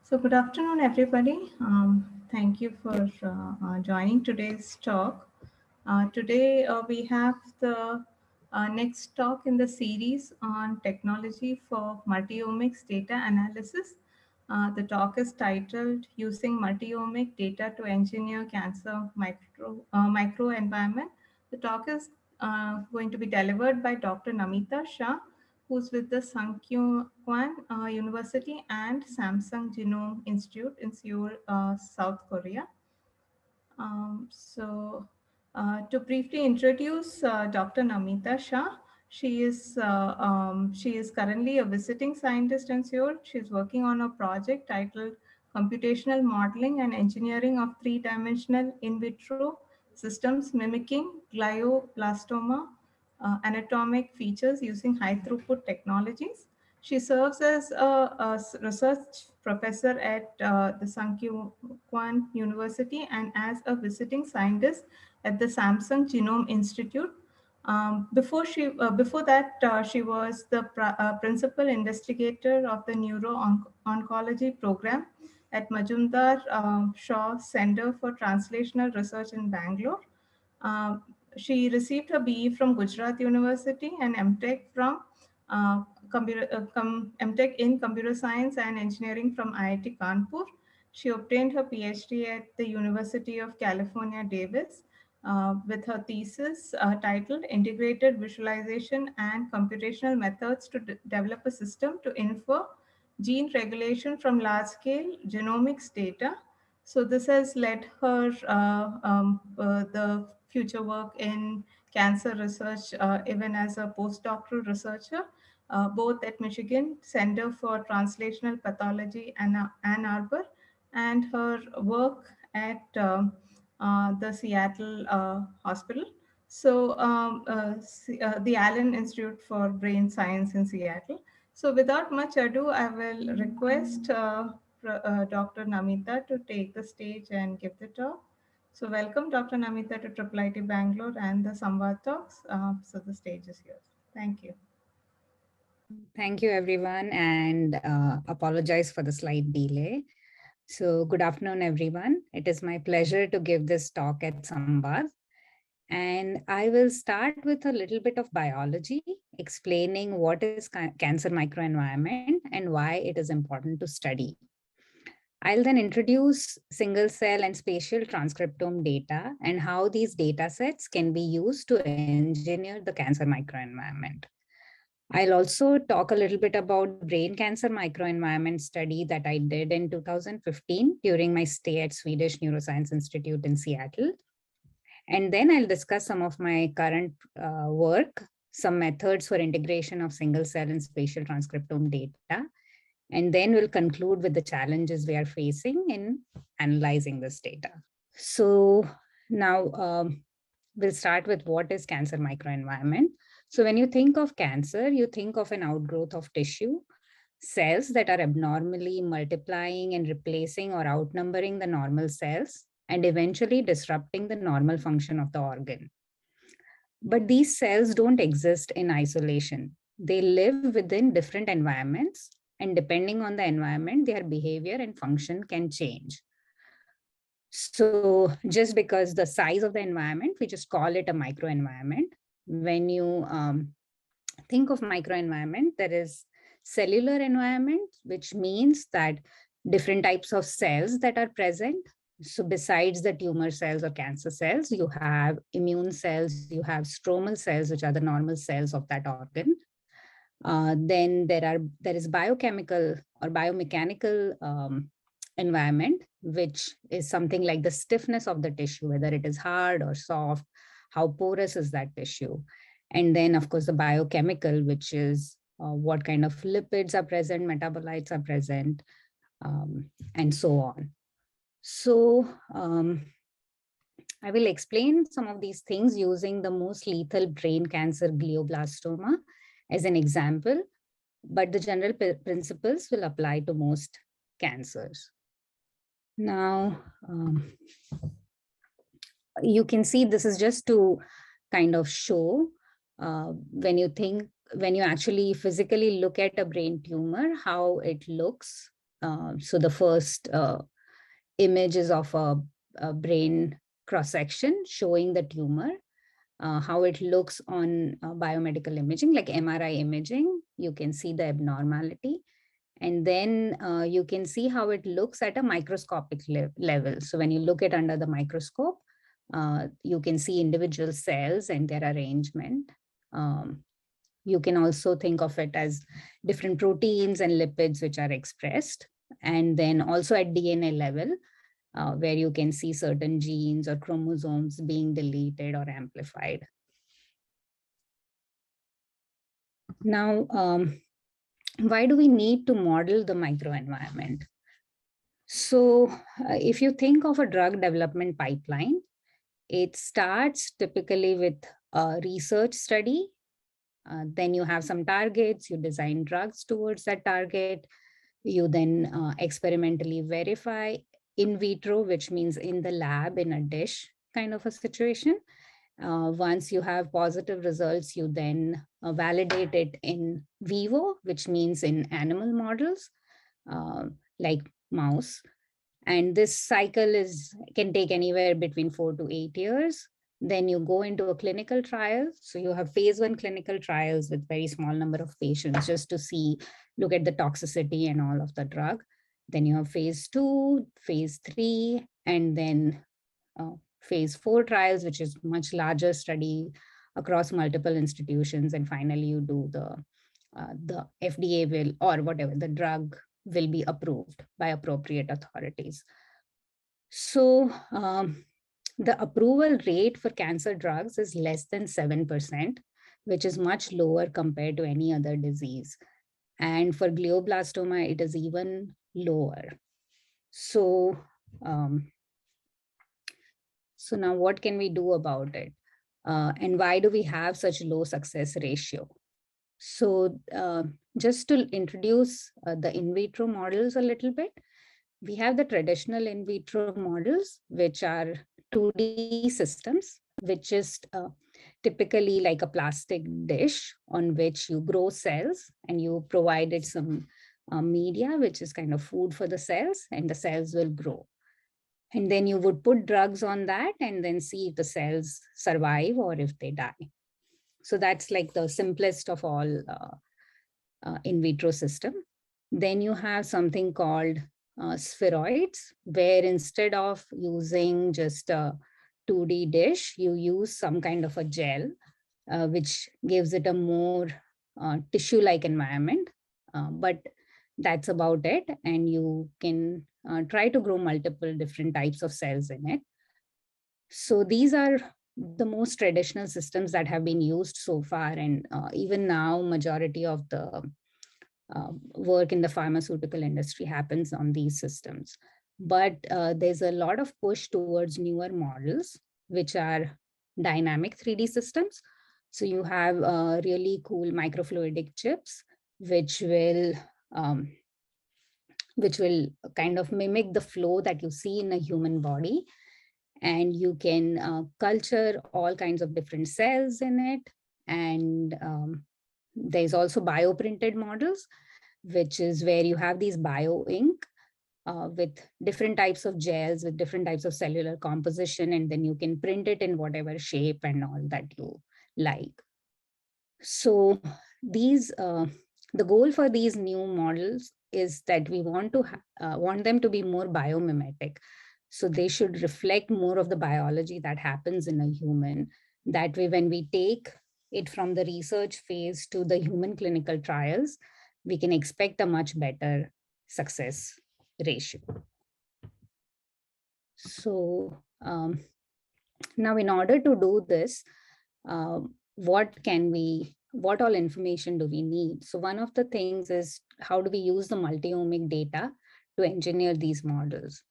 So good afternoon, everybody. Thank you for joining today's talk. Today we have the next talk in the series on technology for multiomics data analysis. The talk is titled "Using Multiomic Data to Engineer Cancer Microenvironment." The talk is going to be delivered by Dr. Namita Shah, who's with the Sungkyuan University and Samsung Genome Institute in Seoul, South Korea. To briefly introduce Dr. Namita Shah, she is currently a visiting scientist in Seoul. She's working on a project titled "Computational Modeling and Engineering of Three-Dimensional In Vitro Systems Mimicking Glioblastoma Anatomic Features Using High Throughput Technologies." She serves as a research professor at the Sungkyuan University and as a visiting scientist at the Samsung Genome Institute. Before that, she was the principal investigator of the neuro-oncology program at Majumdar Shaw Center for Translational Research in Bangalore. Um, she received her BE from Gujarat University and MTech from MTech in Computer Science and Engineering from IIT Kanpur. She obtained her PhD at the University of California, Davis, with her thesis titled "Integrated Visualization and Computational Methods to Develop a System to Infer Gene Regulation from Large-Scale Genomics Data." So this has led her the future work in cancer research, even as a postdoctoral researcher, both at Michigan Center for Translational Pathology, Ann Arbor, and her work at the Seattle Hospital. The Allen Institute for Brain Science in Seattle. So without much ado, I will request Dr. Namita to take the stage and give the talk. So welcome, Dr. Namita, to Triple IT Bangalore and the Samvad Talks. So the stage is yours. Thank you. Thank you, everyone, and apologize for the slight delay. So good afternoon, everyone. It is my pleasure to give this talk at Samvad. And I will start with a little bit of biology, explaining what is cancer microenvironment and why it is important to study. I'll then introduce single cell and spatial transcriptome data and how these data sets can be used to engineer the cancer microenvironment. I'll also talk a little bit about brain cancer microenvironment study that I did in 2015 during my stay at Swedish Neuroscience Institute in Seattle. And then I'll discuss some of my current work, some methods for integration of single cell and spatial transcriptome data. And then we'll conclude with the challenges we are facing in analyzing this data. So now we'll start with what is cancer microenvironment. So when you think of cancer, you think of an outgrowth of tissue, cells that are abnormally multiplying and replacing or outnumbering the normal cells, and eventually disrupting the normal function of the organ. But these cells don't exist in isolation. They live within different environments, and depending on the environment, their behavior and function can change. So just because the size of the environment, we just call it a microenvironment. When you think of microenvironment, there is cellular environment, which means that different types of cells that are present. So besides the tumor cells or cancer cells, you have immune cells, you have stromal cells, which are the normal cells of that organ. Then there is biochemical or biomechanical environment, which is something like the stiffness of the tissue, whether it is hard or soft, how porous is that tissue. And then, of course, the biochemical, which is what kind of lipids are present, metabolites are present, and so on. So I will explain some of these things using the most lethal brain cancer, glioblastoma, as an example, but the general principles will apply to most cancers. Now, you can see this is just to kind of show when you actually physically look at a brain tumor, how it looks So the first image is of a brain cross-section showing the tumor, how it looks on biomedical imaging, like MRI imaging. You can see the abnormality. And then you can see how it looks at a microscopic level. So when you look at under the microscope, you can see individual cells and their arrangement. You can also think of it as different proteins and lipids which are expressed. And then also at DNA level, where you can see certain genes or chromosomes being deleted or amplified. Now, why do we need to model the microenvironment? So if you think of a drug development pipeline, it starts typically with a research study. Then you have some targets, you design drugs towards that target. You then experimentally verify in vitro, which means in the lab, in a dish kind of a situation. Once you have positive results, you then validate it in vivo, which means in animal models, like mouse. And this cycle can take anywhere between 4 to 8 years. Then you go into a clinical trial. So you have phase 1 clinical trials with very small number of patients just to look at the toxicity and all of the drug. Then you have phase 2, phase 3, and then phase 4 trials, which is much larger study across multiple institutions. And finally, you do the FDA will, or whatever, the drug will be approved by appropriate authorities. So the approval rate for cancer drugs is less than 7%, which is much lower compared to any other disease. And for glioblastoma, it is even lower. So, so now what can we do about it? And why do we have such low success ratio? So just to introduce the in vitro models a little bit, we have the traditional in vitro models, which are 2D systems, which is typically like a plastic dish on which you grow cells and you provided some media, which is kind of food for the cells, and the cells will grow. And then you would put drugs on that and then see if the cells survive or if they die. So that's like the simplest of all in vitro system. Then you have something called spheroids, where instead of using just a 2D dish, you use some kind of a gel, which gives it a more tissue-like environment. But that's about it. And you can try to grow multiple different types of cells in it. So these are the most traditional systems that have been used so far. And even now, majority of the work in the pharmaceutical industry happens on these systems. But there's a lot of push towards newer models, which are dynamic 3D systems. So you have really cool microfluidic chips, which will kind of mimic the flow that you see in a human body. And you can culture all kinds of different cells in it. And there's also bioprinted models, which is where you have these bio ink with different types of gels, with different types of cellular composition, and then you can print it in whatever shape and all that you like. So these, the goal for these new models is that we want them to be more biomimetic. So they should reflect more of the biology that happens in a human. That way, when we take it from the research phase to the human clinical trials, we can expect a much better success ratio. So now in order to do this, what all information do we need? So one of the things is, how do we use the multi-omic data to engineer these models?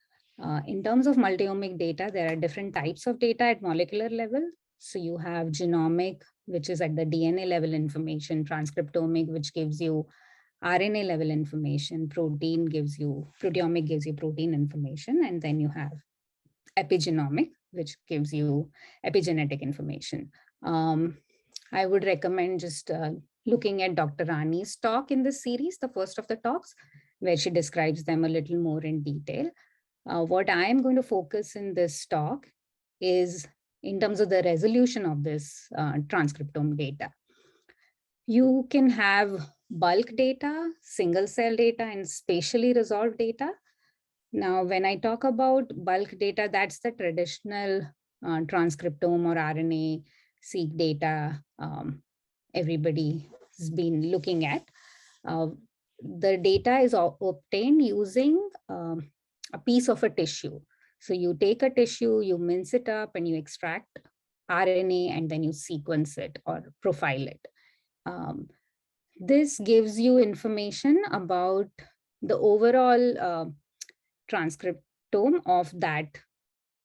In terms of multi-omic data, there are different types of data at molecular level. So you have genomic, which is at the DNA level information, transcriptomic, which gives you RNA level information, proteomic gives you protein information, and then you have epigenomic, which gives you epigenetic information. I would recommend just looking at Dr. Rani's talk in this series, the first of the talks. where she describes them a little more in detail. What I am going to focus in this talk is in terms of the resolution of this transcriptome data. You can have bulk data, single cell data, and spatially resolved data. Now, when I talk about bulk data, that's the traditional transcriptome or RNA-seq data everybody has been looking at. The data is obtained using a piece of a tissue. So you take a tissue, you mince it up, and you extract RNA, and then you sequence it or profile it. This gives you information about the overall transcriptome of that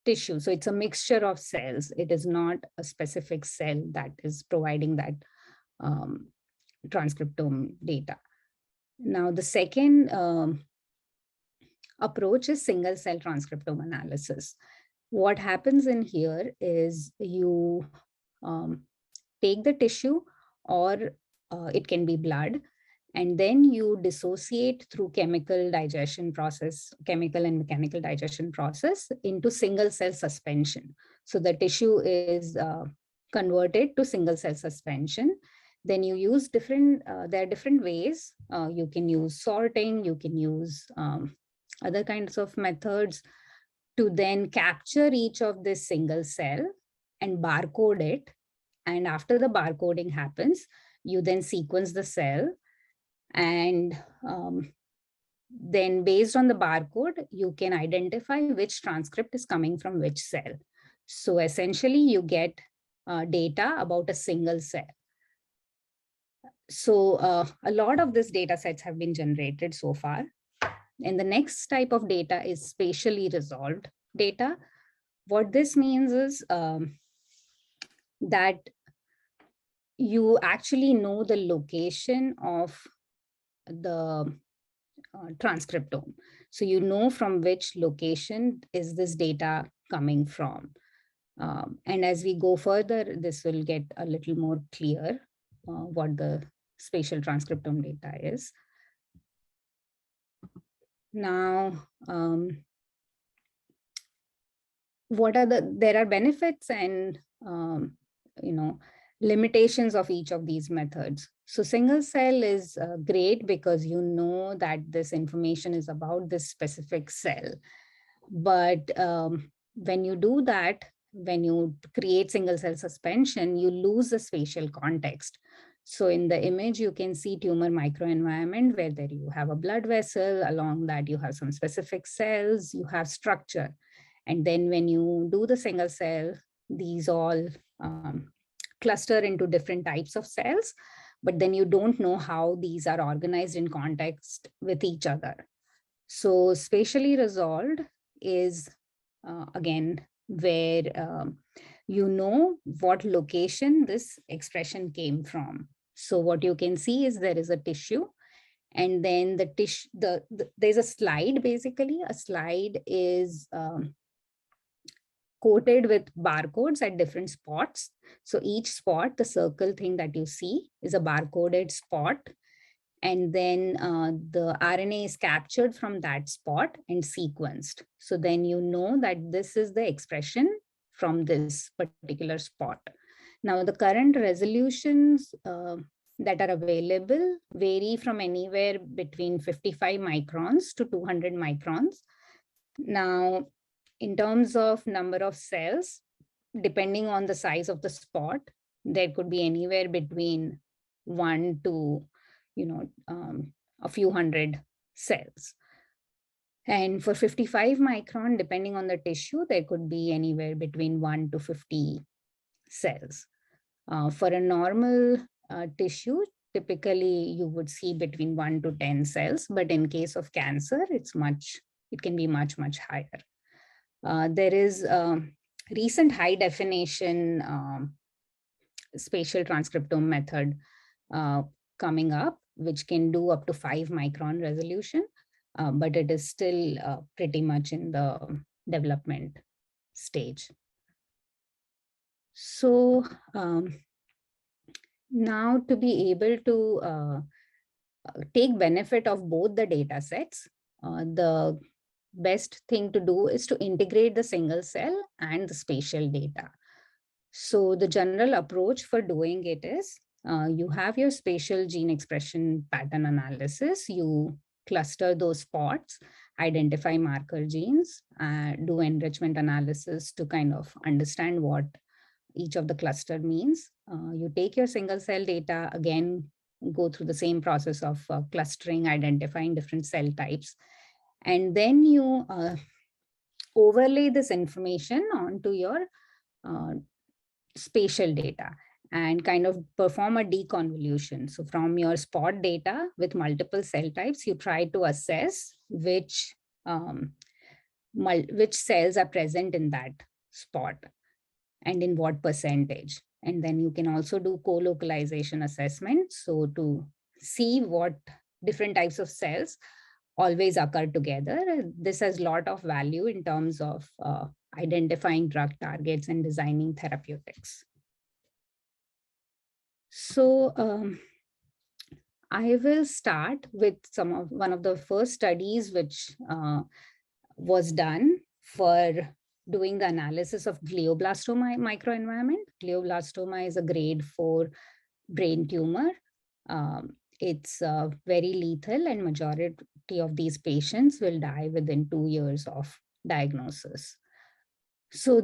tissue. So it's a mixture of cells. It is not a specific cell that is providing that transcriptome data. Now, the second approach is single cell transcriptome analysis. What happens in here is you take the tissue, or it can be blood, and then you dissociate through chemical and mechanical digestion process into single cell suspension. So the tissue is converted to single cell suspension. Then you use there are different ways. You can use sorting, you can use other kinds of methods to then capture each of this single cell and barcode it. And after the barcoding happens, you then sequence the cell. And then based on the barcode, you can identify which transcript is coming from which cell. So essentially, you get data about a single cell. So a lot of these data sets have been generated so far. And the next type of data is spatially resolved data. What this means is that you actually know the location of the transcriptome. So you know from which location is this data coming from. And as we go further, this will get a little more clear what the spatial transcriptome data is. Now, there are benefits and limitations of each of these methods. So single cell is great because you know that this information is about this specific cell. But when you do that, when you create single cell suspension, you lose the spatial context. So in the image, you can see tumor microenvironment where there you have a blood vessel. Along that, you have some specific cells, you have structure. And then when you do the single cell, these all cluster into different types of cells, but then you don't know how these are organized in context with each other. So spatially resolved is, again, where you know what location this expression came from. So what you can see is there is a tissue, and then the tissue, there's a slide, basically. A slide is coated with barcodes at different spots. So each spot, the circle thing that you see, is a barcoded spot. And then the RNA is captured from that spot and sequenced. So then you know that this is the expression from this particular spot. Now, the current resolutions that are available vary from anywhere between 55 microns to 200 microns. Now, in terms of number of cells, depending on the size of the spot, there could be anywhere between 1 to a few hundred cells. And for 55 micron, depending on the tissue, there could be anywhere between 1 to 50 cells. For a normal tissue, typically you would see between 1 to 10 cells, but in case of cancer, it can be much, much higher. There is a recent high definition spatial transcriptome method coming up, which can do up to 5 micron resolution, but it is still pretty much in the development stage. So now to be able to take benefit of both the data sets, the best thing to do is to integrate the single cell and the spatial data. So the general approach for doing it is you have your spatial gene expression pattern analysis, you cluster those spots, identify marker genes, do enrichment analysis to kind of understand what each of the cluster means. You take your single cell data, again, go through the same process of clustering, identifying different cell types, and then you overlay this information onto your spatial data and kind of perform a deconvolution. So from your spot data with multiple cell types, you try to assess which cells are present in that spot and in what percentage. And then you can also do co-localization assessment. So to see what different types of cells always occur together. This has a lot of value in terms of identifying drug targets and designing therapeutics. So I will start with one of the first studies which was done for doing the analysis of glioblastoma microenvironment. Glioblastoma is a grade 4 brain tumor. It's very lethal, and majority of these patients will die within 2 years of diagnosis. So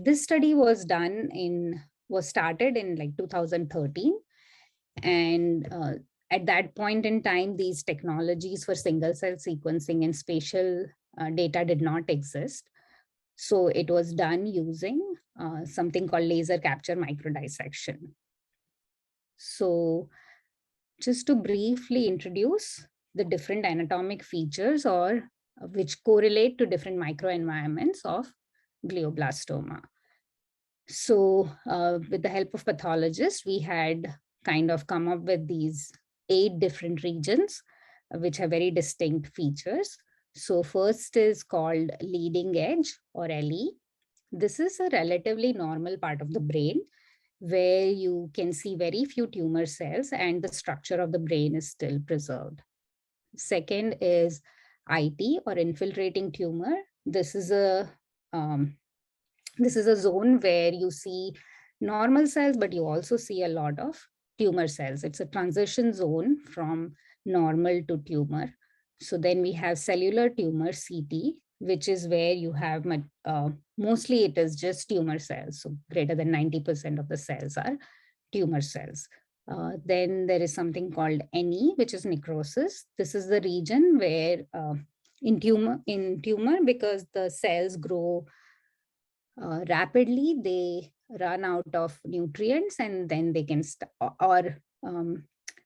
this study was started in like 2013, and at that point in time, these technologies for single cell sequencing and spatial data did not exist. So it was done using something called laser capture microdissection. So just to briefly introduce the different anatomic features or which correlate to different microenvironments of glioblastoma. So with the help of pathologists, we had kind of come up with these 8 different regions, which have very distinct features. So first is called leading edge, or LE. This is a relatively normal part of the brain where you can see very few tumor cells and the structure of the brain is still preserved. Second is IT, or infiltrating tumor. This is a zone where you see normal cells, but you also see a lot of tumor cells. It's a transition zone from normal to tumor. So then we have cellular tumor, CT, which is where you have mostly it is just tumor cells. So greater than 90% of the cells are tumor cells. Then there is something called NE, which is necrosis. This is the region where in tumor, because the cells grow rapidly, they run out of nutrients and then they can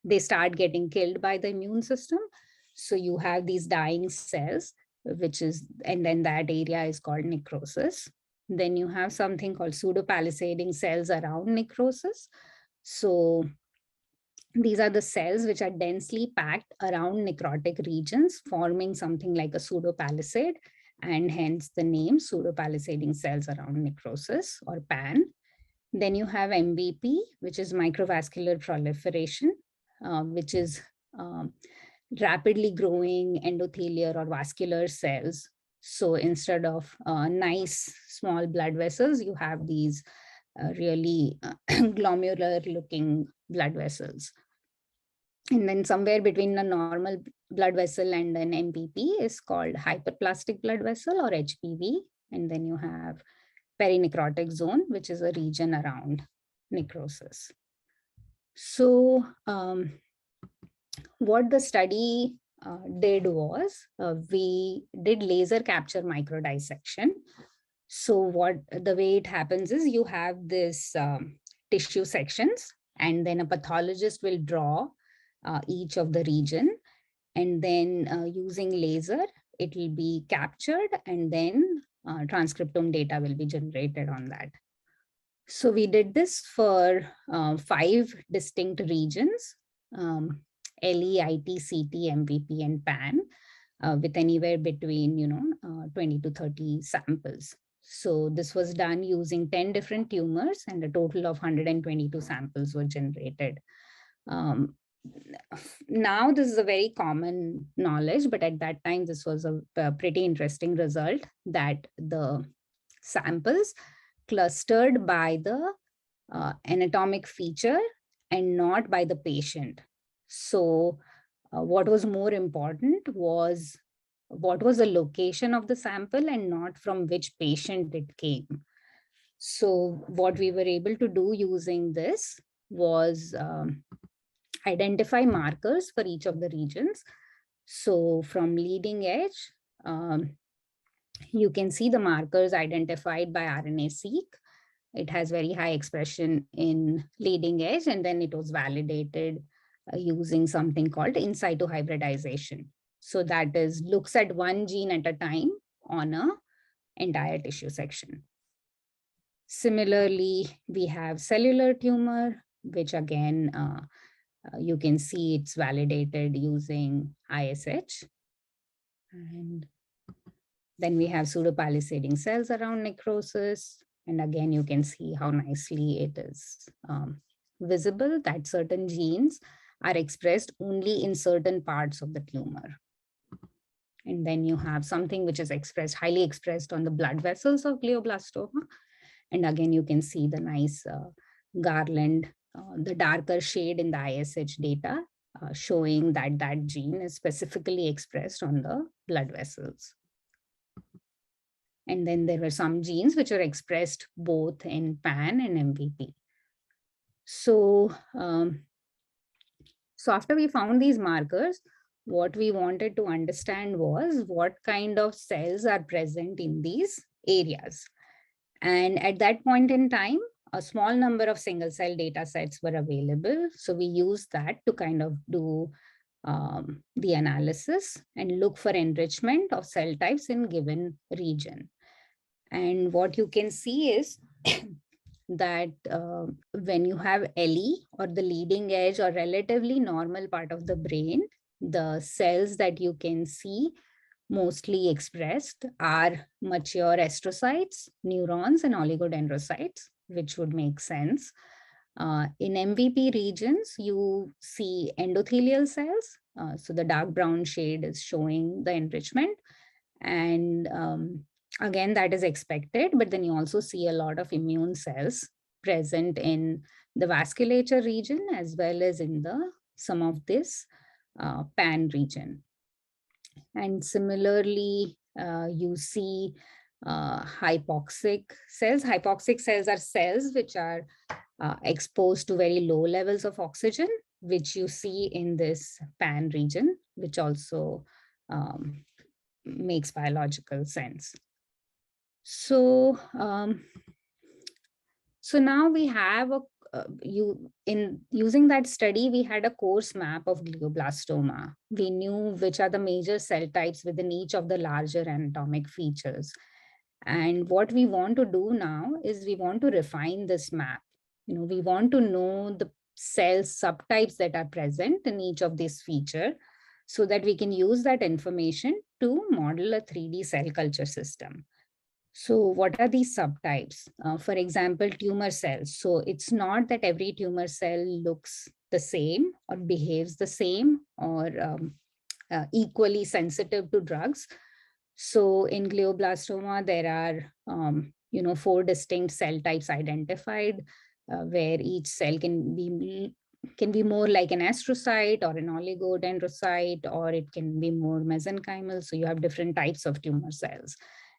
they start getting killed by the immune system. So you have these dying cells, and then that area is called necrosis. Then you have something called pseudopalisading cells around necrosis. So these are the cells which are densely packed around necrotic regions, forming something like a pseudopalisade, and hence the name pseudopalisading cells around necrosis, or PAN. Then you have MVP, which is microvascular proliferation, which is rapidly growing endothelial or vascular cells. So instead of nice small blood vessels, you have these really glomerular looking blood vessels. And then somewhere between a normal blood vessel and an MPP is called hyperplastic blood vessel, or HPV. And then you have perinecrotic zone, which is a region around necrosis. So what the study did was we did laser capture microdissection. So the way it happens is you have this tissue sections, and then a pathologist will draw each of the region, and then using laser, it will be captured, and then transcriptome data will be generated on that. So we did this for 5 distinct regions, LE, IT, CT, MVP, and PAN, with anywhere between 20 to 30 samples. So this was done using 10 different tumors, and a total of 122 samples were generated. now this is a very common knowledge, but at that time, this was a pretty interesting result that the samples clustered by the anatomic feature and not by the patient. So what was more important was what was the location of the sample and not from which patient it came. So what we were able to do using this was identify markers for each of the regions. So from leading edge, you can see the markers identified by RNA-seq. It has very high expression in leading edge, and then it was validated using something called in situ hybridization. So that is looks at one gene at a time on a entire tissue section. Similarly, we have cellular tumor, which again, you can see it's validated using ISH. And then we have pseudopalisading cells around necrosis. And again, you can see how nicely it is visible that certain genes are expressed only in certain parts of the tumor. And then you have something which is expressed, highly expressed on the blood vessels of glioblastoma. And again, you can see the nice garland, the darker shade in the ISH data, showing that that gene is specifically expressed on the blood vessels. And then there were some genes which are expressed both in PAN and MVP. So, so after we found these markers, what we wanted to understand was what kind of cells are present in these areas. And at that point in time, a small number of single cell data sets were available. So we used that to kind of do the analysis and look for enrichment of cell types in given region. And what you can see is that when you have LE or the leading edge or relatively normal part of the brain, the cells that you can see mostly expressed are mature astrocytes, neurons, and oligodendrocytes, which would make sense. In MVP regions, you see endothelial cells. So the dark brown shade is showing the enrichment. And again, that is expected, but then you also see a lot of immune cells present in the vasculature region as well as in the some of this PAN region. And similarly, you see hypoxic cells. Hypoxic cells are cells which are exposed to very low levels of oxygen, which you see in this PAN region, which also makes biological sense. So, so now we have a using that study, we had a course map of glioblastoma. We knew which are the major cell types within each of the larger anatomic features. And what we want to do now is we want to refine this map. You know, we want to know the cell subtypes that are present in each of these features so that we can use that information to model a 3D cell culture system. So what are these subtypes? For example, tumor cells. So it's not that every tumor cell looks the same or behaves the same or equally sensitive to drugs. So in glioblastoma, there are 4 distinct cell types identified, where each cell can be more like an astrocyte or an oligodendrocyte, or it can be more mesenchymal. So you have different types of tumor cells,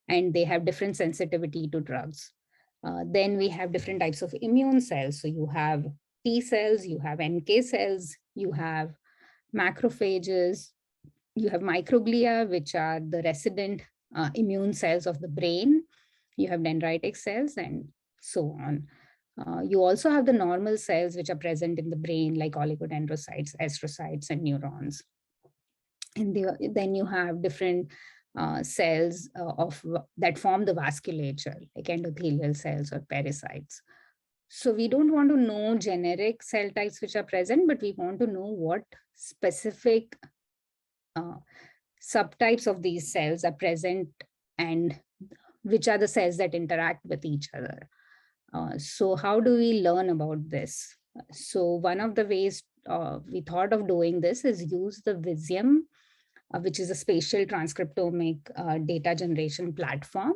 and they have different sensitivity to drugs. Then we have different types of immune cells. So you have T cells, you have NK cells, you have macrophages, you have microglia, which are the resident immune cells of the brain. You have dendritic cells and so on. You also have the normal cells which are present in the brain, like oligodendrocytes, astrocytes, and neurons. And then you have different cells that form the vasculature, like endothelial cells or pericytes. So we don't want to know generic cell types which are present, but we want to know what specific subtypes of these cells are present and which are the cells that interact with each other. So how do we learn about this? So one of the ways thought of doing this is use the Visium, which is a spatial transcriptomic data generation platform,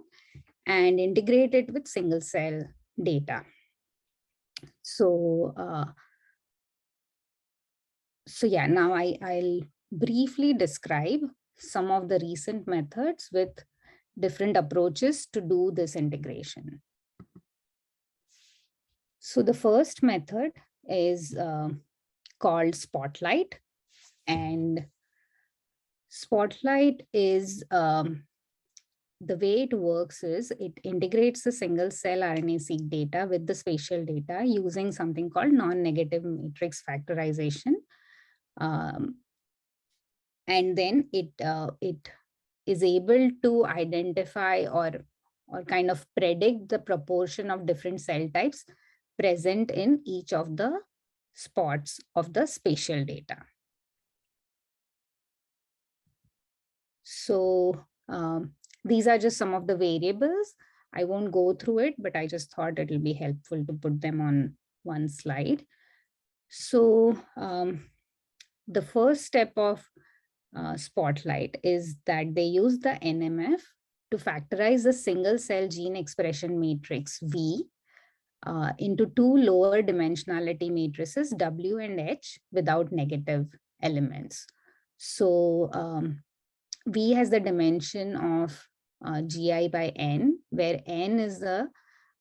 and integrate it with single cell data. So, yeah, now I'll briefly describe some of the recent methods with different approaches to do this integration. So the first method is called Spotlight, and Spotlight is the way it works is it integrates the single cell RNA-seq data with the spatial data using something called non-negative matrix factorization. And then it is able to identify or kind of predict the proportion of different cell types present in each of the spots of the spatial data. So these are just some of the variables. I won't go through it, but I just thought it will be helpful to put them on one slide. So the first step of Spotlight is that they use the NMF to factorize the single cell gene expression matrix V into two lower dimensionality matrices W and H without negative elements. So V has the dimension of GI by N, where N is the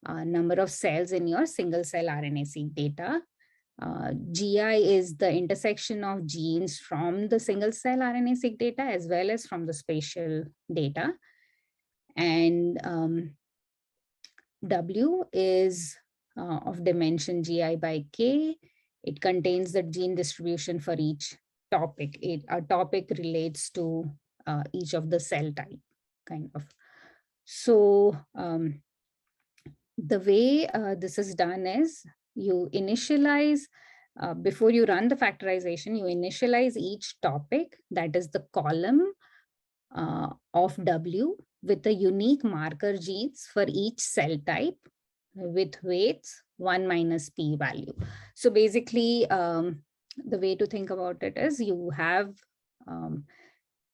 number of cells in your single cell RNA-seq data. GI is the intersection of genes from the single cell RNA-seq data as well as from the spatial data. And W is of dimension GI by K. It contains the gene distribution for each topic. A topic relates to each of the cell type, kind of. So the way this is done is you initialize, before you run the factorization, you initialize each topic, that is the column of W, with a unique marker genes for each cell type with weights 1 minus p value. So basically, the way to think about it is you have,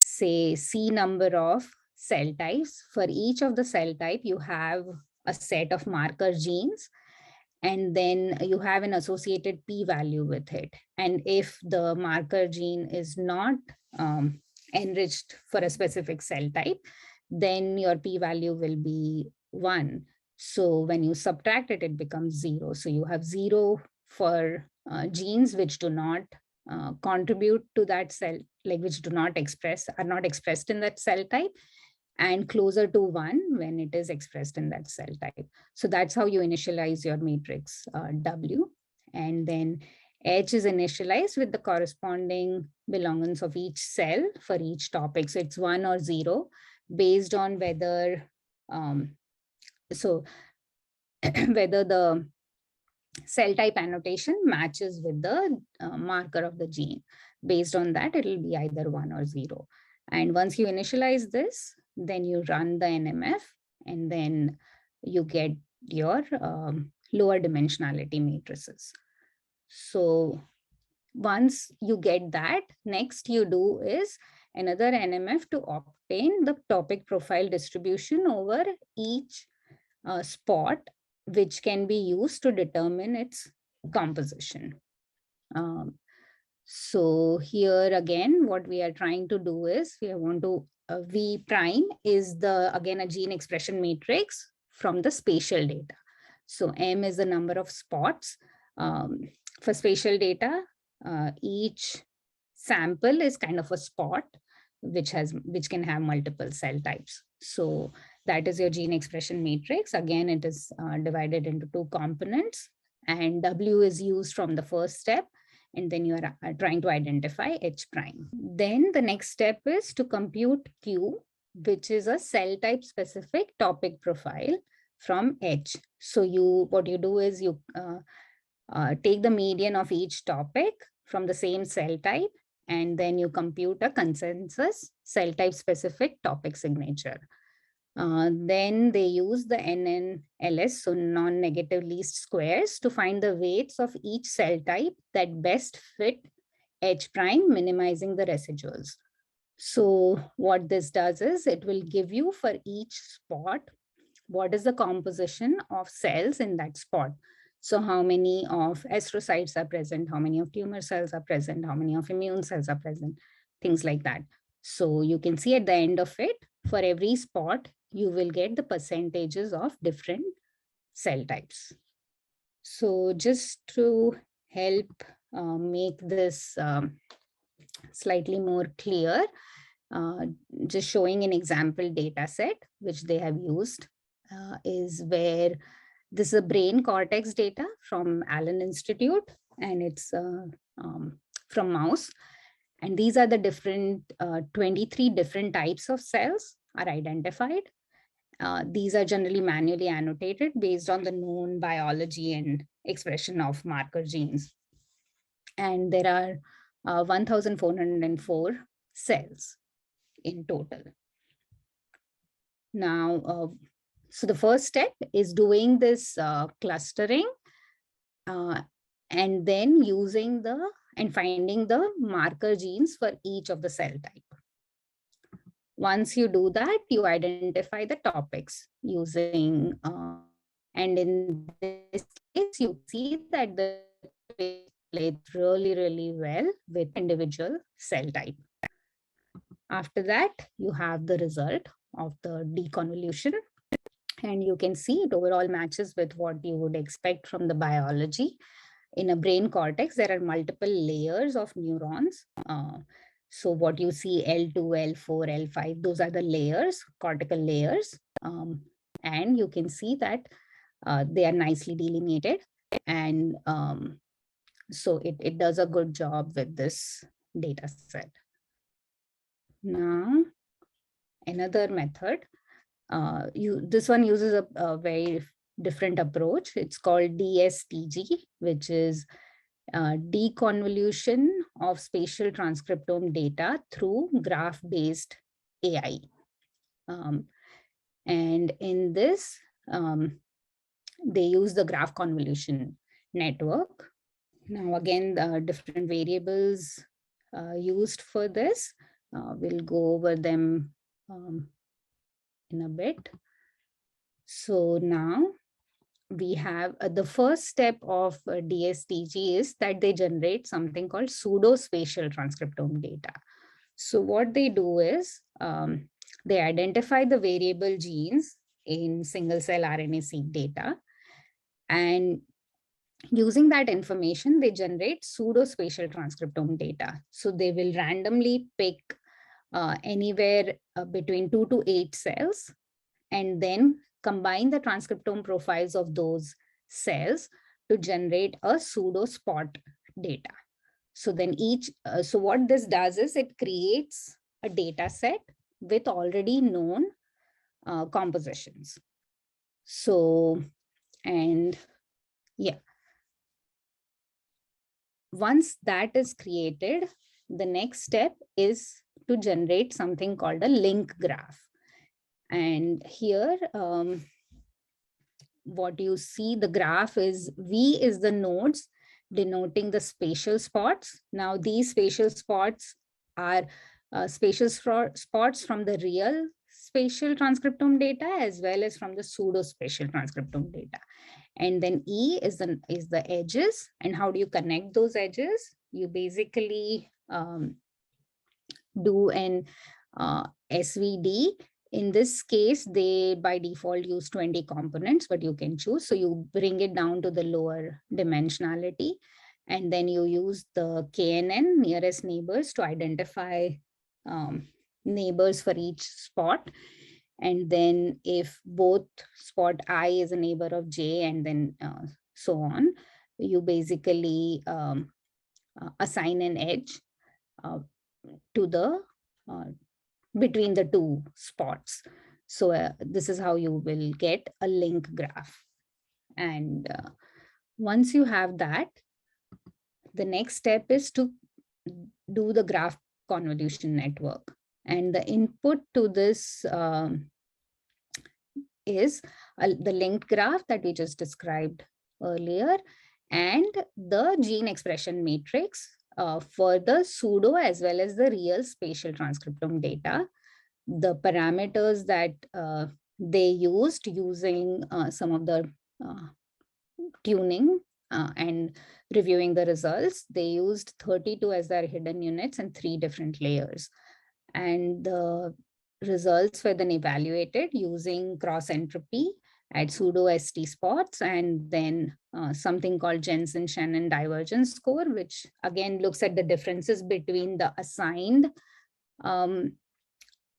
say, C number of cell types. For each of the cell type, you have a set of marker genes, and then you have an associated p value with it. And if the marker gene is not enriched for a specific cell type, then your p value will be 1. So when you subtract it, it becomes 0. So you have 0 for genes which do not contribute to that cell, like which are not expressed in that cell type, and closer to 1 when it is expressed in that cell type. So that's how you initialize your matrix W. And then H is initialized with the corresponding belongings of each cell for each topic. So it's 1 or 0 based on whether, whether the cell type annotation matches with the marker of the gene. Based on that, it will be either 1 or 0. And once you initialize this, then you run the NMF, and then you get your lower dimensionality matrices. So once you get that, next you do is another NMF to obtain the topic profile distribution over each spot, which can be used to determine its composition. So here again, what we are trying to do is we want to, V prime is again a gene expression matrix from the spatial data. So M is the number of spots. For spatial data, each sample is kind of a spot which can have multiple cell types. So that is your gene expression matrix. Again, it is divided into two components, and W is used from the first step, and then you are trying to identify H prime. Then the next step is to compute Q, which is a cell type specific topic profile from H. So what you do is you take the median of each topic from the same cell type, and then you compute a consensus cell type specific topic signature. Then they use the NNLS, so non-negative least squares, to find the weights of each cell type that best fit H prime, minimizing the residuals. So what this does is it will give you for each spot, what is the composition of cells in that spot. So how many of astrocytes are present, how many of tumor cells are present, how many of immune cells are present, things like that. So you can see at the end of it, for every spot, you will get the percentages of different cell types. So just to help make this slightly more clear, just showing an example data set, which they have used, is where this is a brain cortex data from Allen Institute, and it's from mouse. And these are the different 23 different types of cells are identified. These are generally manually annotated based on the known biology and expression of marker genes. And there are 1,404 cells in total. Now, so the first step is doing this clustering and then using and finding the marker genes for each of the cell type. Once you do that, you identify the topics using, and in this case, you see that the played really, really well with individual cell type. After that, you have the result of the deconvolution, and you can see it overall matches with what you would expect from the biology. In a brain cortex, there are multiple layers of neurons. So what you see, L2, L4, L5, those are the layers, cortical layers. And you can see that they are nicely delineated. And so it does a good job with this data set. Now, another method, this one uses a very different approach. It's called DSTG, which is deconvolution of spatial transcriptome data through graph-based AI. And in this, they use the graph convolution network. Now, again, the different variables used for this, we'll go over them in a bit. So now we have the first step of DSTG is that they generate something called pseudo-spatial transcriptome data. So what they do is they identify the variable genes in single-cell RNA-seq data, and using that information, they generate pseudo-spatial transcriptome data. So they will randomly pick anywhere between 2 to 8 cells, and then combine the transcriptome profiles of those cells to generate a pseudo spot data. So then so what this does is it creates a data set with already known compositions. So, and yeah, once that is created, the next step is to generate something called a link graph. And here, what you see, the graph is V is the nodes denoting the spatial spots. Now, these spatial spots are spatial spots from the real spatial transcriptome data as well as from the pseudo spatial transcriptome data. And then E is the edges. And how do you connect those edges? You basically do an SVD. In this case, they by default use 20 components, but you can choose. So you bring it down to the lower dimensionality, and then you use the KNN, nearest neighbors, to identify neighbors for each spot. And then if both spot I is a neighbor of J and then so on, you basically assign an edge to the between the two spots. So this is how you will get a link graph. And once you have that, the next step is to do the graph convolution network. And the input to this is the linked graph that we just described earlier, and the gene expression matrix for the pseudo as well as the real spatial transcriptome data. The parameters that they used using some of the tuning and reviewing the results, they used 32 as their hidden units and 3 different layers. And the results were then evaluated using cross entropy at pseudo ST spots, and then something called Jensen-Shannon divergence score, which again looks at the differences between the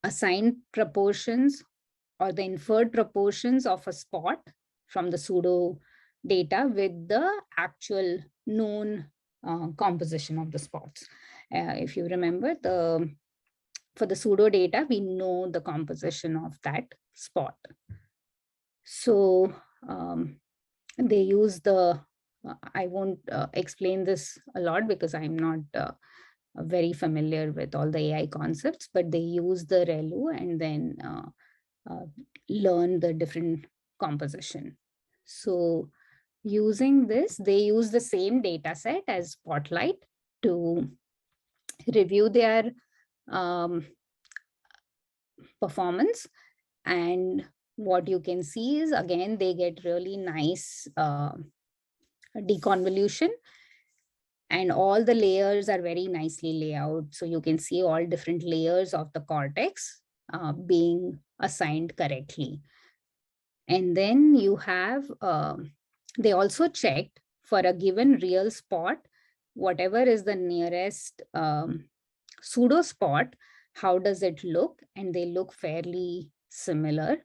assigned proportions or the inferred proportions of a spot from the pseudo data with the actual known composition of the spots. If you remember, for the pseudo data, we know the composition of that spot. So they use I won't explain this a lot because I'm not very familiar with all the AI concepts, but they use the ReLU and then learn the different composition. So using this, they use the same data set as Spotlight to review their performance. And what you can see is, again, they get really nice deconvolution, and all the layers are very nicely laid out. So you can see all different layers of the cortex being assigned correctly. And then you have, they also checked for a given real spot, whatever is the nearest pseudo spot, how does it look? And they look fairly similar,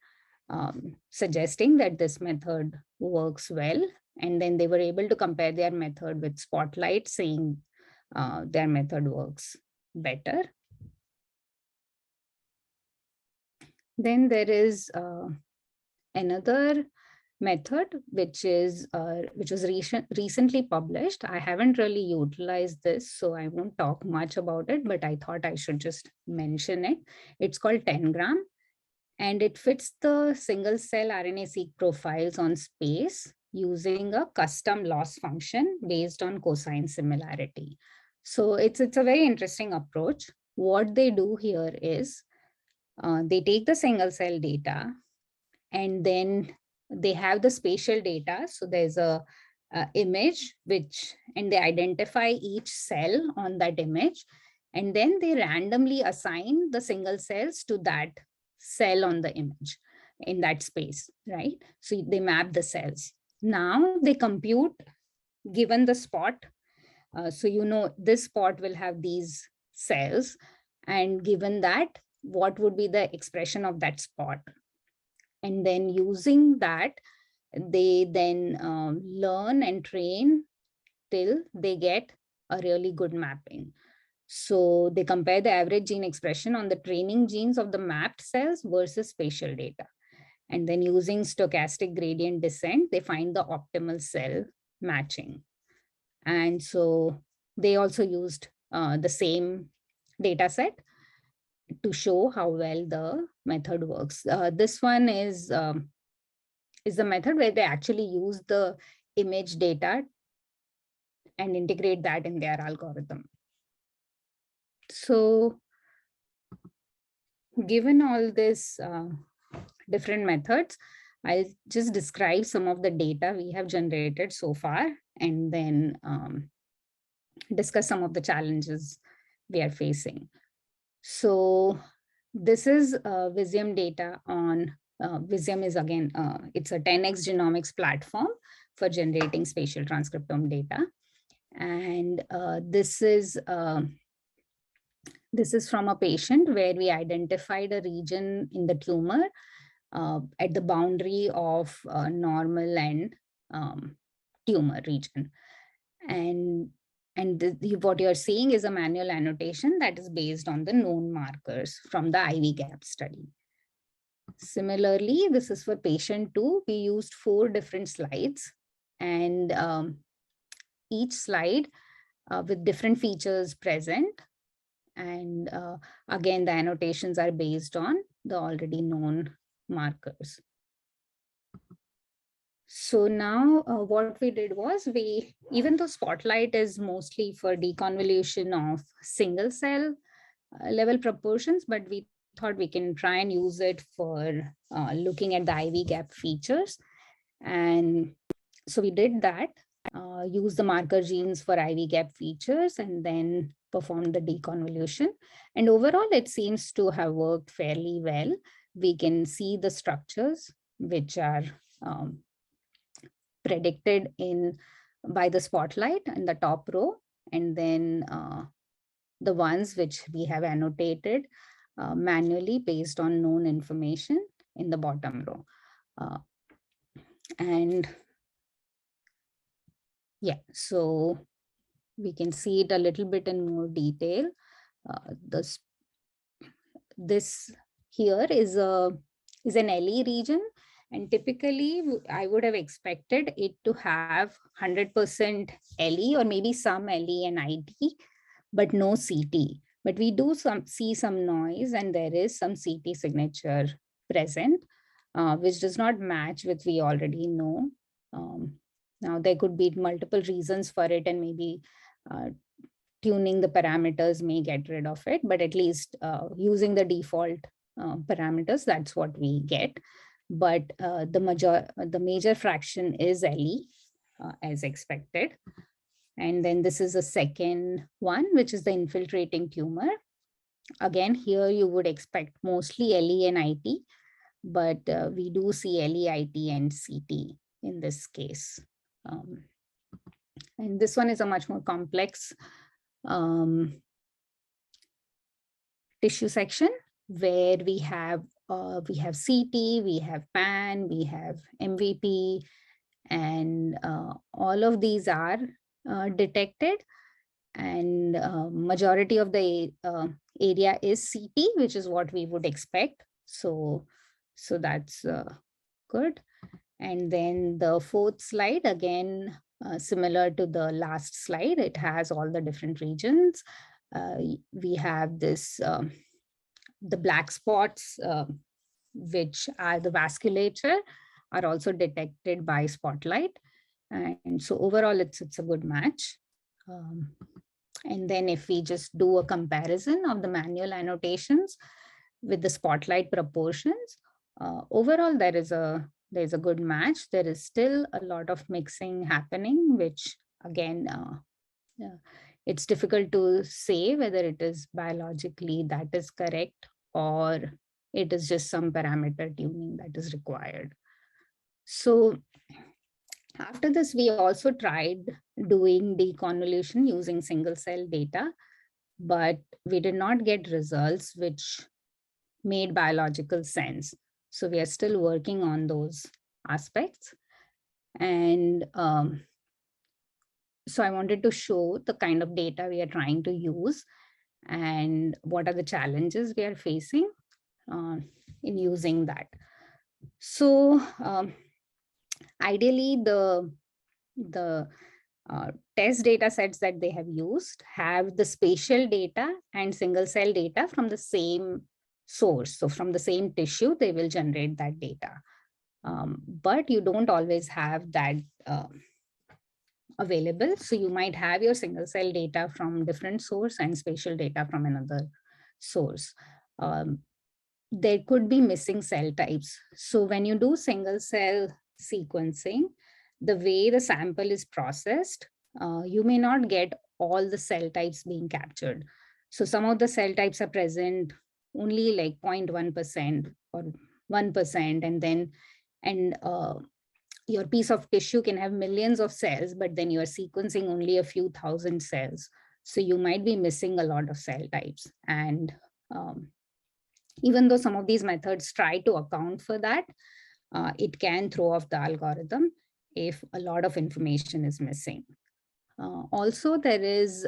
suggesting that this method works well. And then they were able to compare their method with Spotlight, saying their method works better. Then there is another method which was recently published. I haven't really utilized this, so I won't talk much about it, but I thought I should just mention it. It's called 10-gram, and it fits the single cell RNA-seq profiles on space using a custom loss function based on cosine similarity. So it's a very interesting approach. What they do here is they take the single cell data, and then they have the spatial data. So there's a image and they identify each cell on that image, and then they randomly assign the single cells to that cell on the image in that space, right? So they map the cells. Now they compute given the spot. So you know this spot will have these cells, and given that, what would be the expression of that spot? And then using that, they then learn and train till they get a really good mapping. So they compare the average gene expression on the training genes of the mapped cells versus spatial data. And then using stochastic gradient descent, they find the optimal cell matching. And so they also used the same data set to show how well the method works. This one is the method where they actually use the image data and integrate that in their algorithm. So given all this different methods, I'll just describe some of the data we have generated so far, and then discuss some of the challenges we are facing. So this is Visium data on, Visium is again, it's a 10x genomics platform for generating spatial transcriptome data. And this is from a patient where we identified a region in the tumor at the boundary of normal and tumor region. And what you're seeing is a manual annotation that is based on the known markers from the IV-GAP study. Similarly, this is for patient 2. We used 4 different slides, and each slide with different features present. And again, the annotations are based on the already known markers. So now what we did was even though Spotlight is mostly for deconvolution of single cell level proportions, but we thought we can try and use it for looking at the IV gap features. And so we did that, use the marker genes for IV gap features and then performed the deconvolution. And overall, it seems to have worked fairly well. We can see the structures which are predicted by the Spotlight in the top row, and then the ones which we have annotated manually based on known information in the bottom row. And yeah, so we can see it a little bit in more detail. This here is an LE region, and typically I would have expected it to have 100% LE or maybe some LE and IT, but no CT. But we do see some noise, and there is some CT signature present, which does not match with we already know. Now there could be multiple reasons for it, and maybe tuning the parameters may get rid of it, but at least using the default parameters, that's what we get. But the major fraction is LE as expected. And then this is a second one, which is the infiltrating tumor. Again, here you would expect mostly LE and IT, but we do see LE, IT, and CT in this case. And this one is a much more complex tissue section where we have CT, we have PAN, we have MVP, and all of these are detected. And majority of the area is CT, which is what we would expect. So that's good. And then the fourth slide, again, similar to the last slide, it has all the different regions. We have this, the black spots, which are the vasculature, are also detected by Spotlight. And so overall, it's a good match. And then if we just do a comparison of the manual annotations with the Spotlight proportions, overall, there's a good match. There is still a lot of mixing happening, which again, it's difficult to say whether it is biologically that is correct or it is just some parameter tuning that is required. So after this, we also tried doing deconvolution using single cell data, but we did not get results which made biological sense. So we are still working on those aspects. And so I wanted to show the kind of data we are trying to use and what are the challenges we are facing in using that. So ideally, the test data sets that they have used have the spatial data and single cell data from the same source. So from the same tissue, they will generate that data. But you don't always have that available. So you might have your single cell data from different source and spatial data from another source. There could be missing cell types. So when you do single cell sequencing, the way the sample is processed, you may not get all the cell types being captured. So some of the cell types are present only like 0.1% or 1%, and your piece of tissue can have millions of cells, but then you are sequencing only a few thousand cells. So you might be missing a lot of cell types. And even though some of these methods try to account for that, it can throw off the algorithm if a lot of information is missing. Also, there is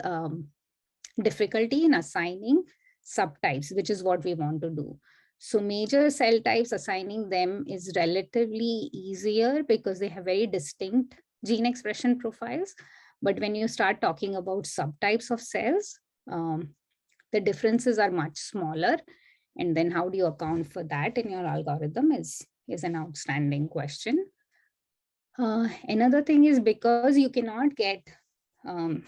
difficulty in assigning subtypes, which is what we want to do. So major cell types, assigning them is relatively easier because they have very distinct gene expression profiles. But when you start talking about subtypes of cells, the differences are much smaller. And then how do you account for that in your algorithm is an outstanding question. Another thing is because you cannot get um,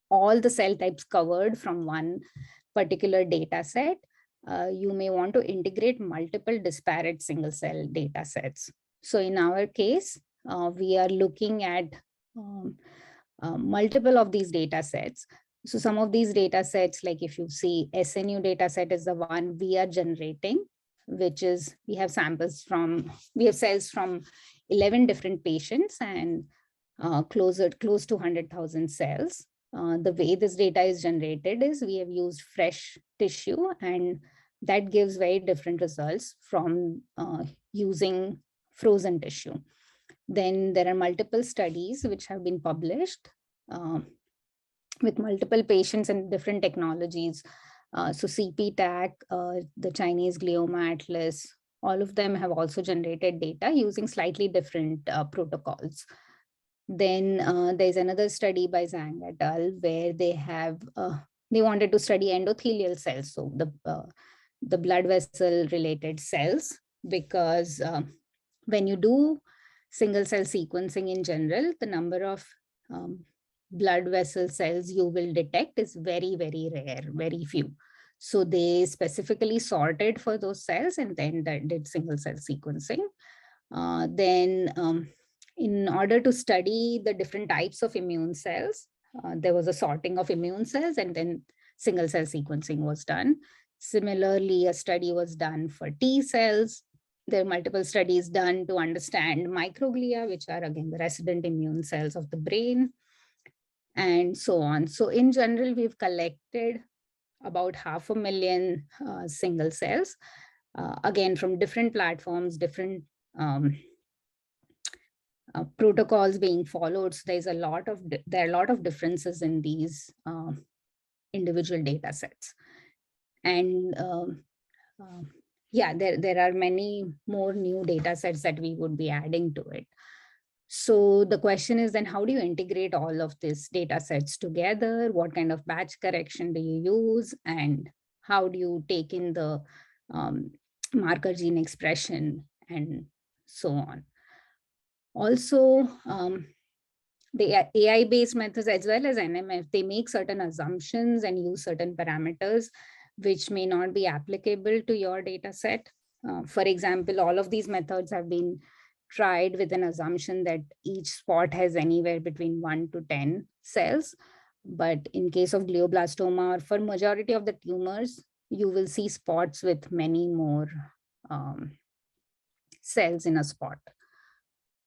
all the cell types covered from one particular data set, you may want to integrate multiple disparate single cell data sets. So in our case, we are looking at multiple of these data sets. So some of these data sets, like if you see SNU data set is the one we are generating, which is we have cells from 11 different patients and close to 100,000 cells. The way this data is generated is we have used fresh tissue, and that gives very different results from using frozen tissue. Then there are multiple studies which have been published with multiple patients and different technologies. So CPTAC, the Chinese Glioma Atlas, all of them have also generated data using slightly different protocols. Then there's another study by Zhang et al. Where they wanted to study endothelial cells, so the blood vessel related cells, because when you do single cell sequencing in general, the number of blood vessel cells you will detect is very, very rare, very few. So they specifically sorted for those cells and then did single cell sequencing. Then in order to study the different types of immune cells, there was a sorting of immune cells and then single cell sequencing was done. Similarly, a study was done for T cells. There are multiple studies done to understand microglia, which are again the resident immune cells of the brain, and so on. So in general, we've collected about 500,000 single cells, again, from different platforms, different protocols being followed. So there are a lot of differences in these individual data sets. And yeah, there are many more new data sets that we would be adding to it. So the question is then, how do you integrate all of these data sets together? What kind of batch correction do you use? And how do you take in the marker gene expression and so on? Also, the AI-based methods as well as NMF, they make certain assumptions and use certain parameters which may not be applicable to your data set. For example, all of these methods have been tried with an assumption that each spot has anywhere between 1 to 10 cells. But in case of glioblastoma, or for majority of the tumors, you will see spots with many more cells in a spot.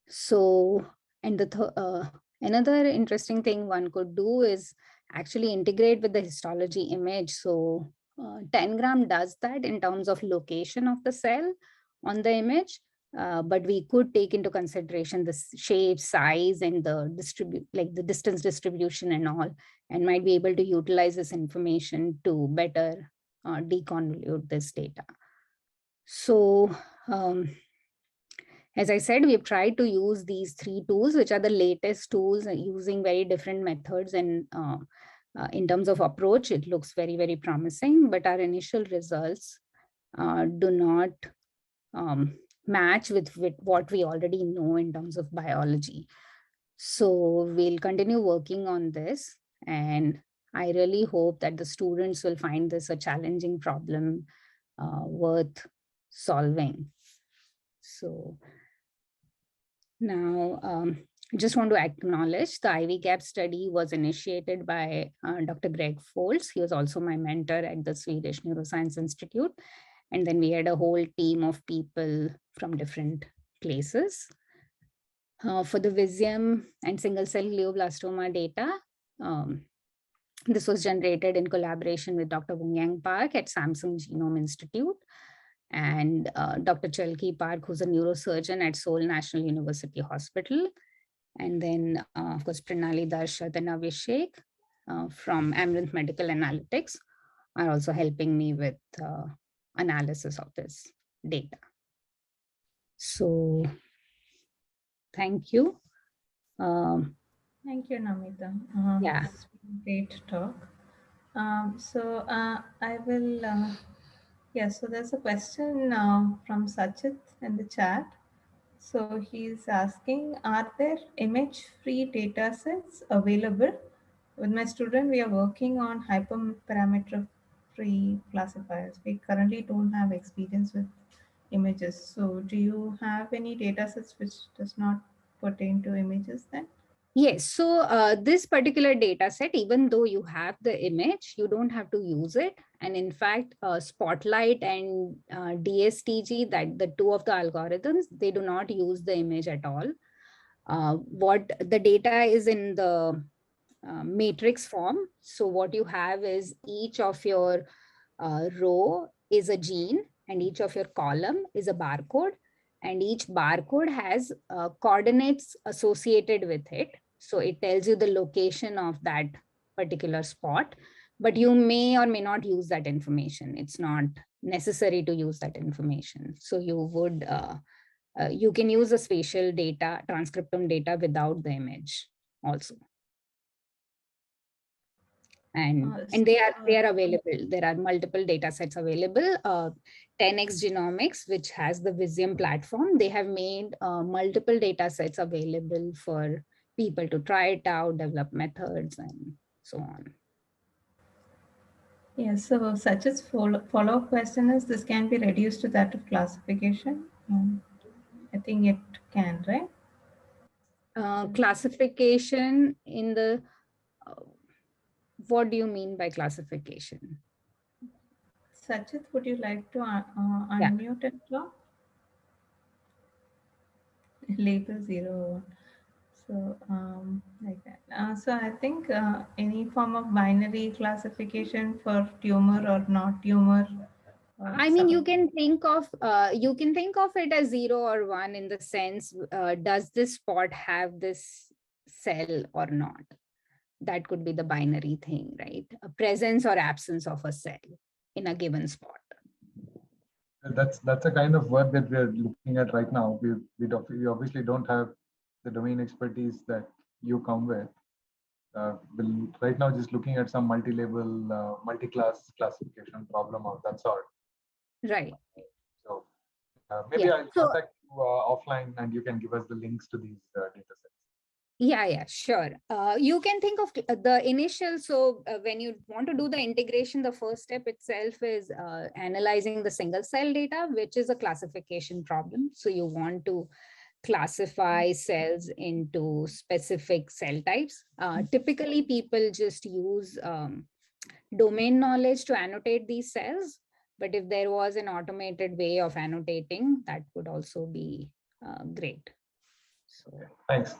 So, and another interesting thing one could do is actually integrate with the histology image. So 10-gram does that in terms of location of the cell on the image, but we could take into consideration the shape, size, and the distance distribution and all, and might be able to utilize this information to better deconvolute this data. So as I said, we've tried to use these 3 tools, which are the latest tools, using very different methods. And in terms of approach, it looks very, very promising, but our initial results do not match with what we already know in terms of biology. So we'll continue working on this. And I really hope that the students will find this a challenging problem worth solving. So now, I just want to acknowledge the Ivy Gap study was initiated by Dr. Greg Foltz. He was also my mentor at the Swedish Neuroscience Institute. And then we had a whole team of people from different places. For the Visium and single cell glioblastoma data, this was generated in collaboration with Dr. Woongyang Park at Samsung Genome Institute, and Dr. Chalki Park, who's a neurosurgeon at Seoul National University Hospital. And then, of course, Pranali Darshat and Abhishek from Amaranth Medical Analytics are also helping me with analysis of this data. So, thank you. Thank you, Namita. Yeah. It's been a great talk. I will, yeah, so there's a question from Sachit in the chat. So he's asking, are there image-free data sets available? With my student, we are working on hyperparameter-free classifiers. We currently don't have experience with images. So do you have any data sets which does not pertain to images then? Yes, so this particular data set, even though you have the image, you don't have to use it. And in fact, Spotlight and DSTG, that the two of the algorithms, they do not use the image at all. What the data is in the matrix form. So what you have is each of your row is a gene and each of your column is a barcode, and each barcode has coordinates associated with it. So it tells you the location of that particular spot, but you may or may not use that information. It's not necessary to use that information. So you can use the spatial data, transcriptome data without the image also. And they are available. There are multiple data sets available. 10x Genomics, which has the Visium platform, they have made multiple data sets available for people to try it out, develop methods, and so on. Yes, so such as follow-up question is, this can be reduced to that of classification. I think it can, right? Classification in the, what do you mean by classification? Sachit, would you like to Yeah. unmute and talk? Label 0. So, like that. So I think any form of binary classification for tumor or not tumor. I mean, you can think of it as 0 or 1 in the sense, does this spot have this cell or not? That could be the binary thing, right? A presence or absence of a cell in a given spot. That's a kind of work that we're looking at right now. We obviously don't have the domain expertise that you come with. We're right now just looking at some multi-label, multi-class classification problem of that sort. Right. So maybe I'll contact you offline, and you can give us the links to these data sets. Yeah, sure. You can think of the initial. So when you want to do the integration, the first step itself is analyzing the single cell data, which is a classification problem. So you want to classify cells into specific cell types. Typically, people just use domain knowledge to annotate these cells. But if there was an automated way of annotating, that would also be great. So thanks.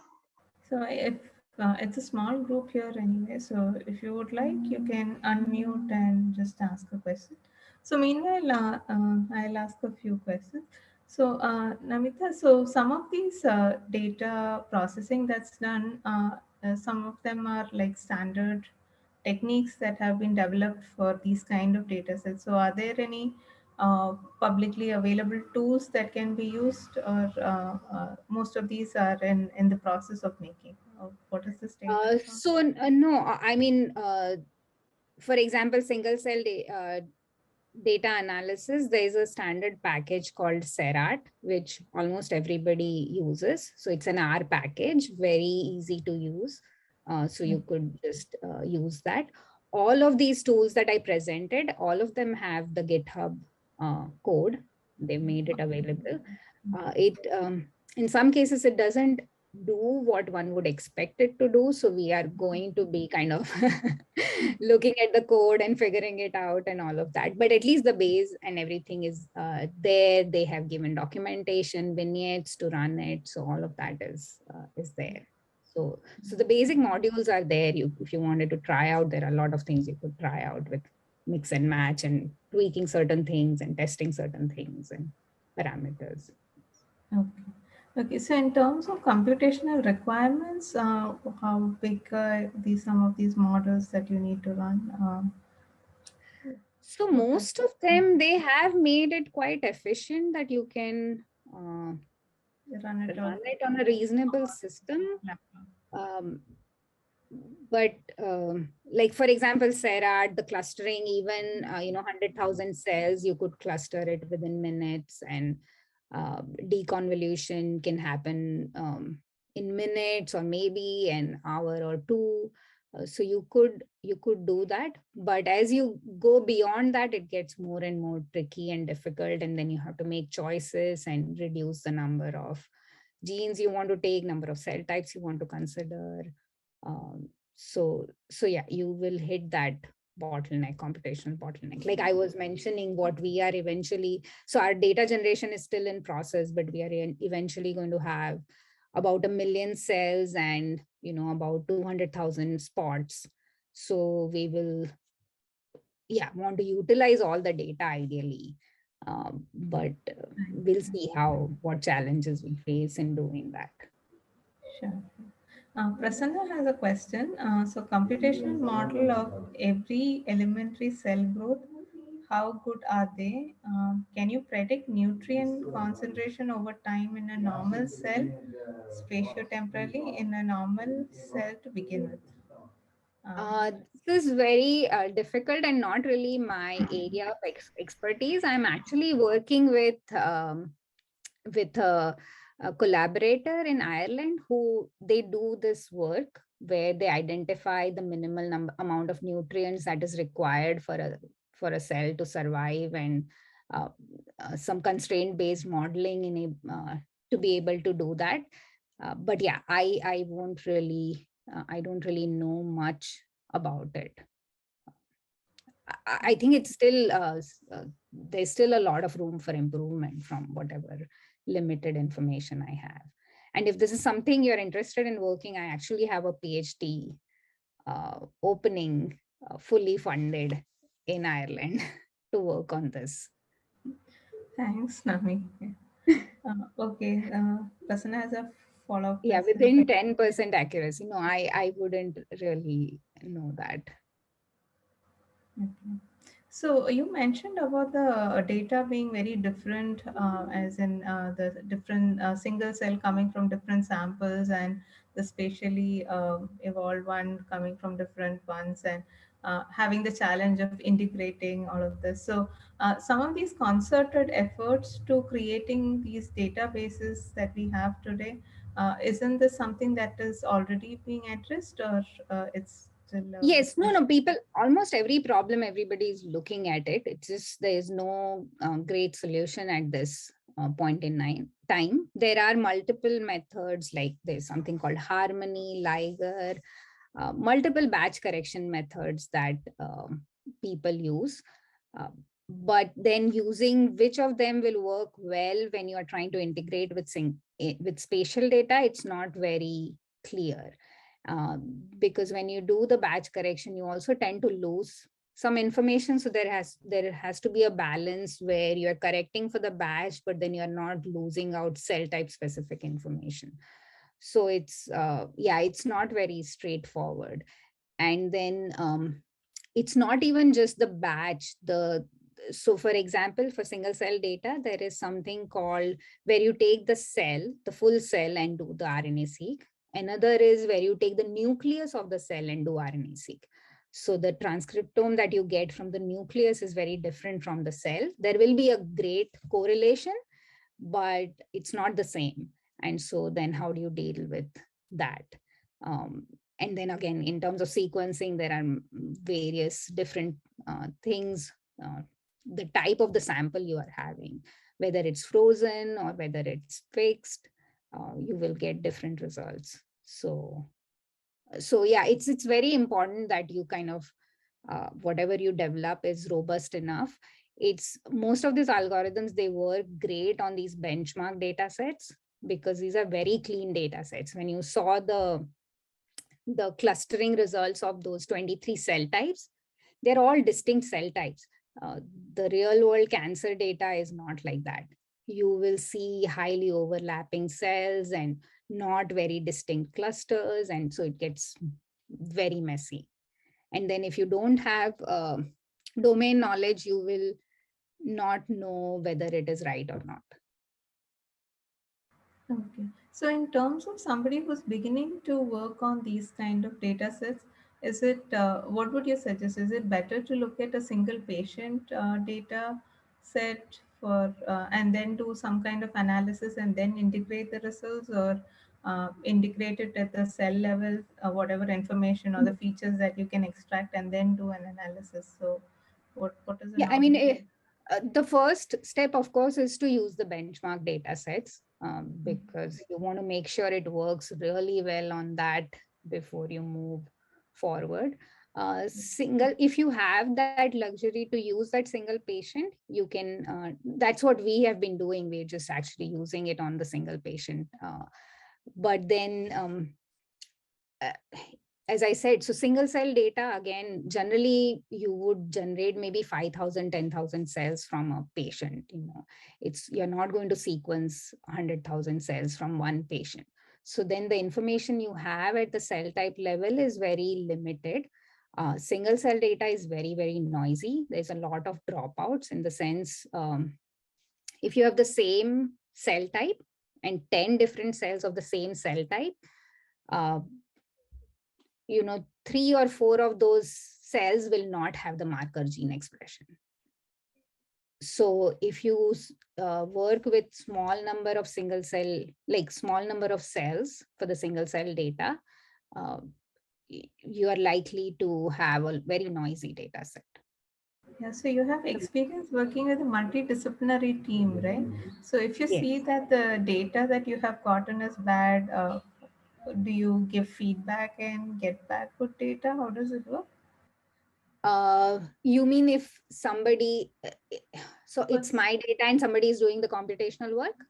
So if it's a small group here anyway, so if you would like, you can unmute and just ask a question. So meanwhile, I'll ask a few questions. So Namita, so some of these data processing that's done, some of them are like standard techniques that have been developed for these kind of data sets. So are there any publicly available tools that can be used, or most of these are in the process of making? What is the status? No, I mean, for example, single cell data analysis, there is a standard package called Seurat, which almost everybody uses. So it's an R package, very easy to use. So you could just use that. All of these tools that I presented, all of them have the GitHub code. They made it available. In some cases, it doesn't do what one would expect it to do. So we are going to be kind of looking at the code and figuring it out and all of that. But at least the base and everything is there. They have given documentation, vignettes to run it. So all of that is there. So the basic modules are there. If you wanted to try out, there are a lot of things you could try out with mix and match and tweaking certain things and testing certain things and parameters. Okay, so in terms of computational requirements, how big are some of these models that you need to run? So most of them, they have made it quite efficient that you can run it on a reasonable system. But like, for example, Seurat, the clustering, even 100,000 cells, you could cluster it within minutes. And Deconvolution can happen in minutes or maybe an hour or two. So you could do that, but as you go beyond that, it gets more and more tricky and difficult, and then you have to make choices and reduce the number of genes you want to take, number of cell types you want to consider. So yeah, you will hit that bottleneck, computational bottleneck. Like I was mentioning, what we are eventually, so our data generation is still in process, but we are eventually going to have about 1 million cells and about 200,000 spots. So we will want to utilize all the data ideally, but we'll see what challenges we face in doing that. Sure. Prasanna has a question. So computational model of every elementary cell growth, how good are they? Can you predict nutrient concentration over time in a normal cell, spatiotemporally in a normal cell to begin with? This is very difficult and not really my area of expertise. I'm actually working with a collaborator in Ireland who they do this work where they identify the minimal amount of nutrients that is required for a cell to survive, and some constraint based modeling to be able to do that. But yeah, I won't really I don't really know much about it. I think it's still there's still a lot of room for improvement from whatever limited information I have. And if this is something you're interested in working, I actually have a PhD opening fully funded in Ireland to work on this. Thanks, Nami. Okay, Prasanna has a follow-up Yeah, question. within 10% accuracy. No, I wouldn't really know that. Okay. So you mentioned about the data being very different, as in the different single cell coming from different samples and the spatially evolved one coming from different ones, and having the challenge of integrating all of this. So some of these concerted efforts to creating these databases that we have today, isn't this something that is already being addressed, or it's still a Yes, no, discussion? people, almost every problem, everybody is looking at it. It's just there is no great solution at this point in time. There are multiple methods, like there's something called Harmony, Liger, multiple batch correction methods that people use. But then using which of them will work well when you are trying to integrate with spatial data, it's not very clear. Because when you do the batch correction, you also tend to lose some information. So there has to be a balance where you're correcting for the batch, but then you're not losing out cell type specific information. So it's it's not very straightforward. And then it's not even just the batch. So for example, for single cell data, there is something called where you take the full cell and do the RNA-seq. Another is where you take the nucleus of the cell and do RNA-seq. So the transcriptome that you get from the nucleus is very different from the cell. There will be a great correlation, but it's not the same. And so then how do you deal with that? And then again, in terms of sequencing, there are various different things. The type of the sample you are having, whether it's frozen or whether it's fixed, you will get different results. So yeah, it's very important that you kind of whatever you develop is robust enough. It's most of these algorithms, they work great on these benchmark data sets because these are very clean data sets. When you saw the clustering results of those 23 cell types, they're all distinct cell types. The real world cancer data is not like that. You will see highly overlapping cells and not very distinct clusters. And so it gets very messy. And then if you don't have domain knowledge, you will not know whether it is right or not. Okay. So in terms of somebody who's beginning to work on these kind of data sets, is it, what would you suggest? Is it better to look at a single patient data set for and then do some kind of analysis and then integrate the results, or integrate it at the cell level, whatever information or the features that you can extract, and then do an analysis? So what is the Yeah, I mean, normal? the first step, of course, is to use the benchmark data sets, because you want to make sure it works really well on that before you move forward. If you have that luxury to use that single patient, you can, that's what we have been doing. We're just actually using it on the single patient. But then, uh, as I said, so single cell data, again, generally you would generate maybe 5,000, 10,000 cells from a patient. You're not going to sequence 100,000 cells from one patient. So then the information you have at the cell type level is very limited. Single cell data is very, very noisy. There's a lot of dropouts, in the sense, if you have the same cell type and 10 different cells of the same cell type, 3 or 4 of those cells will not have the marker gene expression. So if you work with small number of single cell, like small number of cells for the single cell data, you are likely to have a very noisy data set. Yeah, so you have experience working with a multidisciplinary team, right? So if you Yes. see that the data that you have gotten is bad, do you give feedback and get back good data? How does it work? You mean if somebody, so it's my data and somebody is doing the computational work?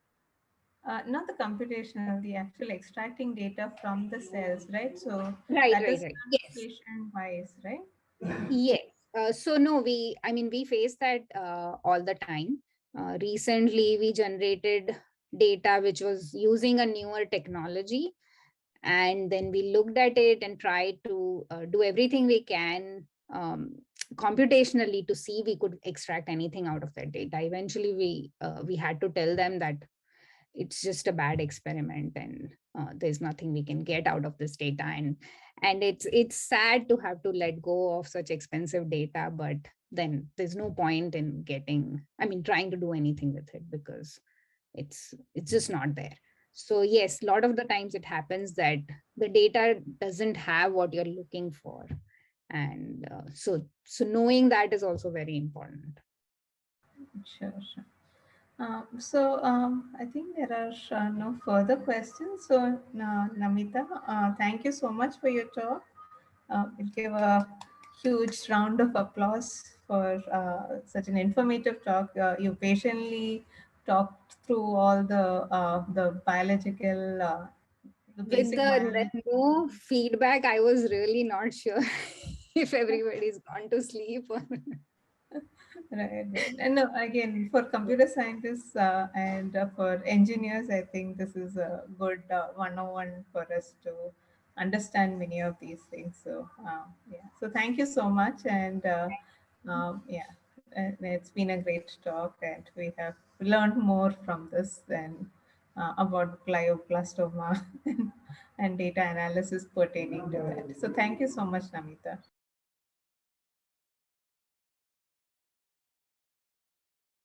Not the computational, the actual extracting data from the cells, right? So Right. that is Yes. patient wise, right? Yes. So no, we face that all the time. Recently, we generated data which was using a newer technology, and then we looked at it and tried to do everything we can computationally to see we could extract anything out of that data. Eventually, we had to tell them that it's just a bad experiment, and there's nothing we can get out of this data, and it's sad to have to let go of such expensive data, but then there's no point in trying to do anything with it, because it's just not there. So yes, a lot of the times it happens that the data doesn't have what you're looking for, and so knowing that is also very important. Sure. I think there are no further questions. So Namita, thank you so much for your talk. We'll give a huge round of applause for such an informative talk. You patiently talked through all the biological, the With basic the biology. no feedback, I was really not sure if everybody's gone to sleep or Right. And no, again, for computer scientists and for engineers, I think this is a good 101 for us to understand many of these things. So, yeah. So, thank you so much. And yeah, and it's been a great talk, and we have learned more from this than about glioblastoma and data analysis pertaining to that. So, thank you so much, Namita.